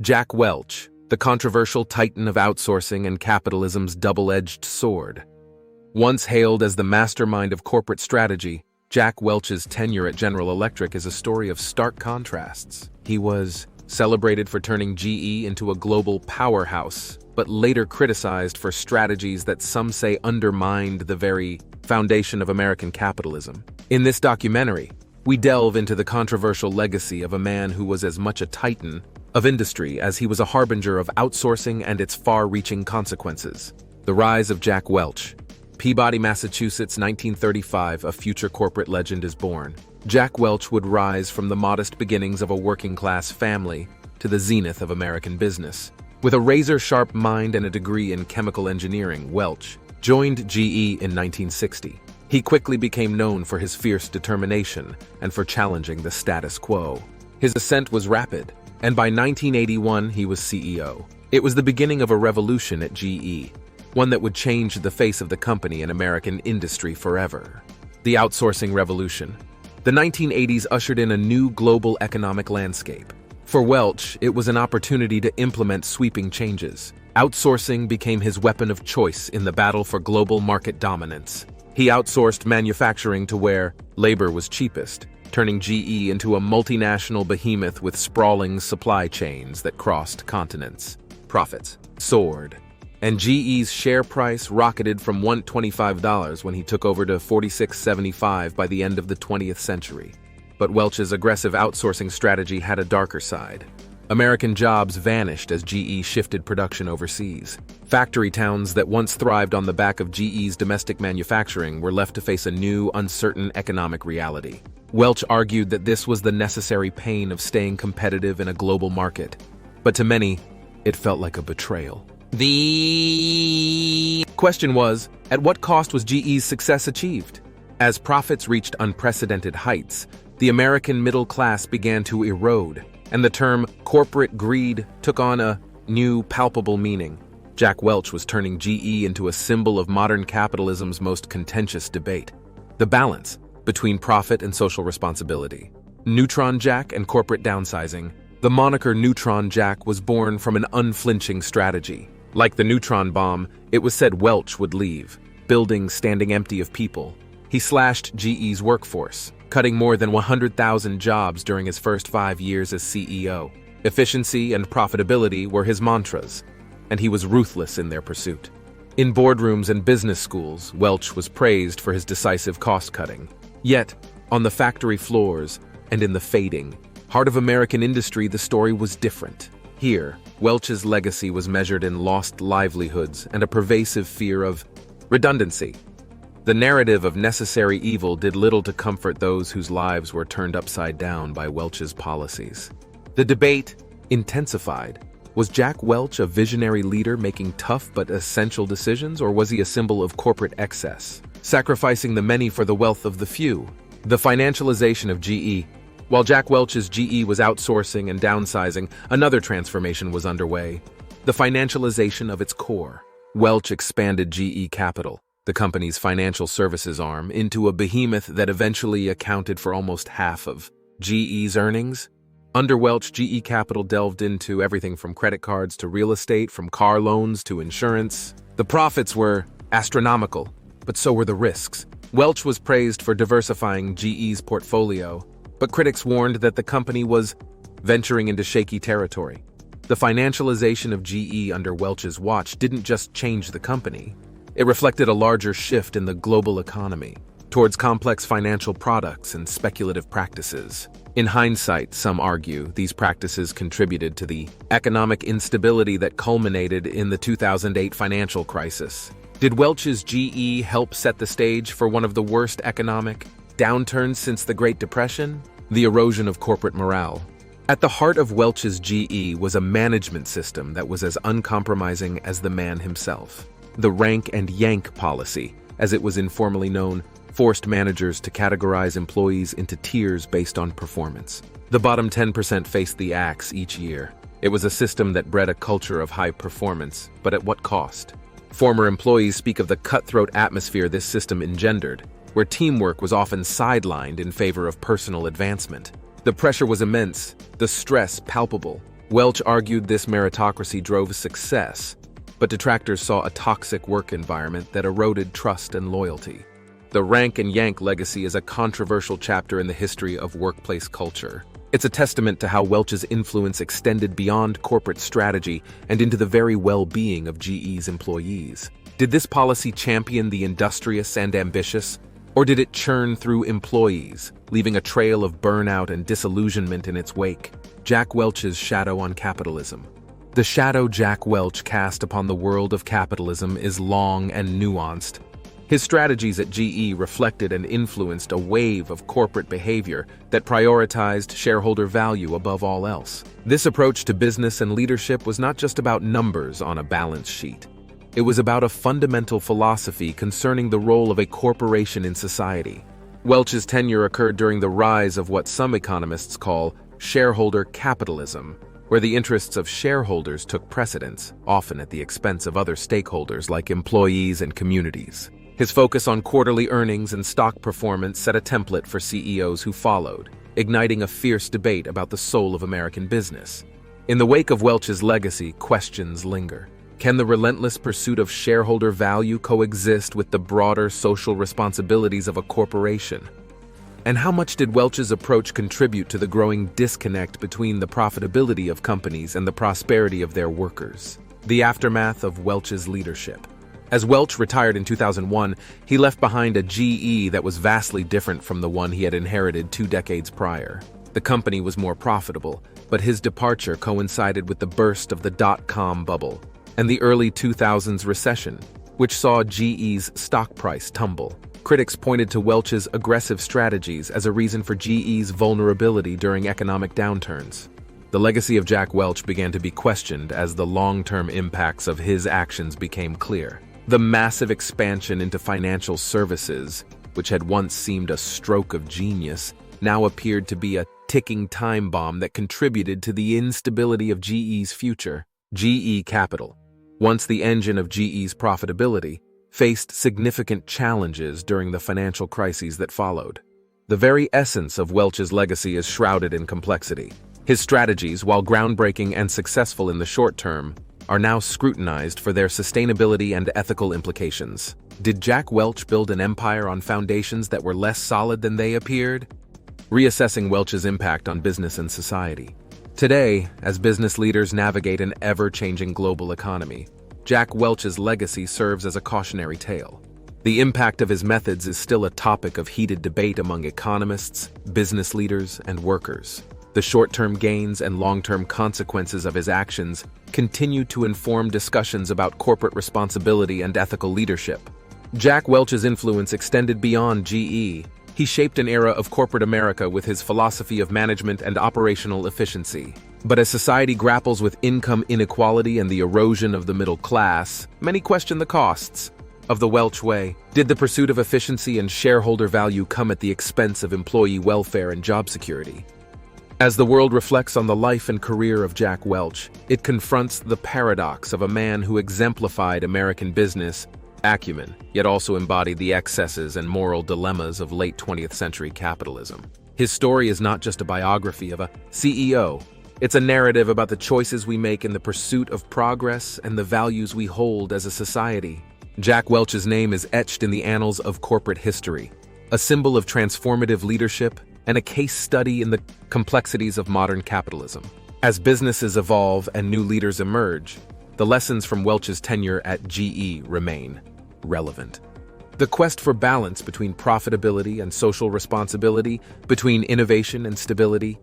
Jack Welch, the controversial titan of outsourcing and capitalism's double-edged sword. Once hailed as the mastermind of corporate strategy, Jack Welch's tenure at General Electric is a story of stark contrasts. He was celebrated for turning GE into a global powerhouse, but later criticized for strategies that some say undermined the very foundation of American capitalism. In this documentary, we delve into the controversial legacy of a man who was as much a titan of industry as he was a harbinger of outsourcing and its far-reaching consequences. The rise of Jack Welch. Peabody, Massachusetts, 1935, a future corporate legend is born. Jack Welch would rise from the modest beginnings of a working-class family to the zenith of American business. With a razor-sharp mind and a degree in chemical engineering, Welch joined GE in 1960. He quickly became known for his fierce determination and for challenging the status quo. His ascent was rapid, and by 1981 he was CEO. It was the beginning of a revolution at GE, one that would change the face of the company and American industry forever. The outsourcing revolution. The 1980s ushered in a new global economic landscape. For Welch, it was an opportunity to implement sweeping changes. Outsourcing became his weapon of choice in the battle for global market dominance. He outsourced manufacturing to where labor was cheapest, turning GE into a multinational behemoth with sprawling supply chains that crossed continents. Profits soared, and GE's share price rocketed from $125 when he took over to $46.75 by the end of the 20th century. But Welch's aggressive outsourcing strategy had a darker side. American jobs vanished as GE shifted production overseas. Factory towns that once thrived on the back of GE's domestic manufacturing were left to face a new, uncertain economic reality. Welch argued that this was the necessary pain of staying competitive in a global market. But to many, it felt like a betrayal. The question was, at what cost was GE's success achieved? As profits reached unprecedented heights, the American middle class began to erode, and the term corporate greed took on a new, palpable meaning. Jack Welch was turning GE into a symbol of modern capitalism's most contentious debate: the balance between profit and social responsibility. Neutron Jack and corporate downsizing. The moniker Neutron Jack was born from an unflinching strategy. Like the neutron bomb, it was said Welch would leave, buildings standing empty of people. He slashed GE's workforce, cutting more than 100,000 jobs during his first 5 years as CEO. Efficiency and profitability were his mantras, and he was ruthless in their pursuit. In boardrooms and business schools, Welch was praised for his decisive cost-cutting. Yet, on the factory floors and in the fading heart of American industry, the story was different. Here, Welch's legacy was measured in lost livelihoods and a pervasive fear of redundancy. The narrative of necessary evil did little to comfort those whose lives were turned upside down by Welch's policies. The debate intensified. Was Jack Welch a visionary leader making tough but essential decisions, or was he a symbol of corporate excess, sacrificing the many for the wealth of the few? The financialization of GE. While Jack Welch's GE was outsourcing and downsizing, another transformation was underway: the financialization of its core. Welch expanded GE Capital, the company's financial services arm, into a behemoth that eventually accounted for almost half of GE's earnings. Under Welch, GE Capital delved into everything from credit cards to real estate, from car loans to insurance. The profits were astronomical, but so were the risks. Welch was praised for diversifying GE's portfolio, but critics warned that the company was venturing into shaky territory. The financialization of GE under Welch's watch didn't just change the company. It reflected a larger shift in the global economy, towards complex financial products and speculative practices. In hindsight, some argue, these practices contributed to the economic instability that culminated in the 2008 financial crisis. Did Welch's GE help set the stage for one of the worst economic downturns since the Great Depression? The erosion of corporate morale. At the heart of Welch's GE was a management system that was as uncompromising as the man himself. The rank and yank policy, as it was informally known, forced managers to categorize employees into tiers based on performance. The bottom 10% faced the axe each year. It was a system that bred a culture of high performance, but at what cost? Former employees speak of the cutthroat atmosphere this system engendered, where teamwork was often sidelined in favor of personal advancement. The pressure was immense, the stress palpable, Welch argued this meritocracy drove success, but detractors saw a toxic work environment that eroded trust and loyalty. The rank and yank legacy is a controversial chapter in the history of workplace culture. It's a testament to how Welch's influence extended beyond corporate strategy and into the very well-being of GE's employees. Did this policy champion the industrious and ambitious, or did it churn through employees, leaving a trail of burnout and disillusionment in its wake? Jack Welch's shadow on capitalism. The shadow Jack Welch cast upon the world of capitalism is long and nuanced. His strategies at GE reflected and influenced a wave of corporate behavior that prioritized shareholder value above all else. This approach to business and leadership was not just about numbers on a balance sheet. It was about a fundamental philosophy concerning the role of a corporation in society. Welch's tenure occurred during the rise of what some economists call shareholder capitalism, where the interests of shareholders took precedence, often at the expense of other stakeholders like employees and communities. His focus on quarterly earnings and stock performance set a template for CEOs who followed, igniting a fierce debate about the soul of American business. In the wake of Welch's legacy, questions linger. Can the relentless pursuit of shareholder value coexist with the broader social responsibilities of a corporation? And how much did Welch's approach contribute to the growing disconnect between the profitability of companies and the prosperity of their workers? The aftermath of Welch's leadership. As Welch retired in 2001, he left behind a GE that was vastly different from the one he had inherited 2 decades prior. The company was more profitable, but his departure coincided with the burst of the dot-com bubble and the early 2000s recession, which saw GE's stock price tumble. Critics pointed to Welch's aggressive strategies as a reason for GE's vulnerability during economic downturns. The legacy of Jack Welch began to be questioned as the long-term impacts of his actions became clear. The massive expansion into financial services, which had once seemed a stroke of genius, now appeared to be a ticking time bomb that contributed to the instability of GE's future. GE Capital, once the engine of GE's profitability, faced significant challenges during the financial crises that followed. The very essence of Welch's legacy is shrouded in complexity. His strategies, while groundbreaking and successful in the short term, are now scrutinized for their sustainability and ethical implications. Did Jack Welch build an empire on foundations that were less solid than they appeared? Reassessing Welch's impact on business and society. Today, as business leaders navigate an ever-changing global economy, Jack Welch's legacy serves as a cautionary tale. The impact of his methods is still a topic of heated debate among economists, business leaders, and workers. The short-term gains and long-term consequences of his actions continue to inform discussions about corporate responsibility and ethical leadership. Jack Welch's influence extended beyond GE. He shaped an era of corporate America with his philosophy of management and operational efficiency. But as society grapples with income inequality and the erosion of the middle class, many question the costs of the Welch way. Did the pursuit of efficiency and shareholder value come at the expense of employee welfare and job security? As the world reflects on the life and career of Jack Welch, it confronts the paradox of a man who exemplified American business acumen, yet also embodied the excesses and moral dilemmas of late 20th century capitalism. His story is not just a biography of a CEO, it's a narrative about the choices we make in the pursuit of progress and the values we hold as a society. Jack Welch's name is etched in the annals of corporate history, a symbol of transformative leadership and a case study in the complexities of modern capitalism. As businesses evolve and new leaders emerge, the lessons from Welch's tenure at GE remain relevant. The quest for balance between profitability and social responsibility, between innovation and stability,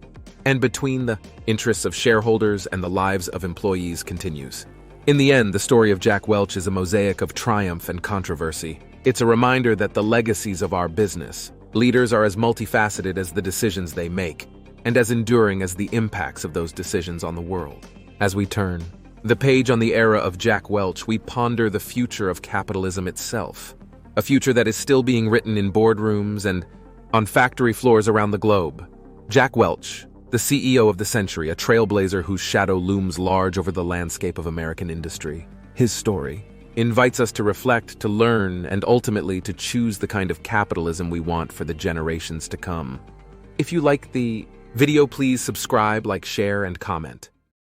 and between the interests of shareholders and the lives of employees continues. In the end, the story of Jack Welch is a mosaic of triumph and controversy. It's a reminder that the legacies of our business leaders are as multifaceted as the decisions they make, and as enduring as the impacts of those decisions on the world. As we turn the page on the era of Jack Welch, we ponder the future of capitalism itself, a future that is still being written in boardrooms and on factory floors around the globe. Jack Welch, the CEO of the century, a trailblazer whose shadow looms large over the landscape of American industry. His story invites us to reflect, to learn, and ultimately to choose the kind of capitalism we want for the generations to come. If you like the video, please subscribe, like, share, and comment.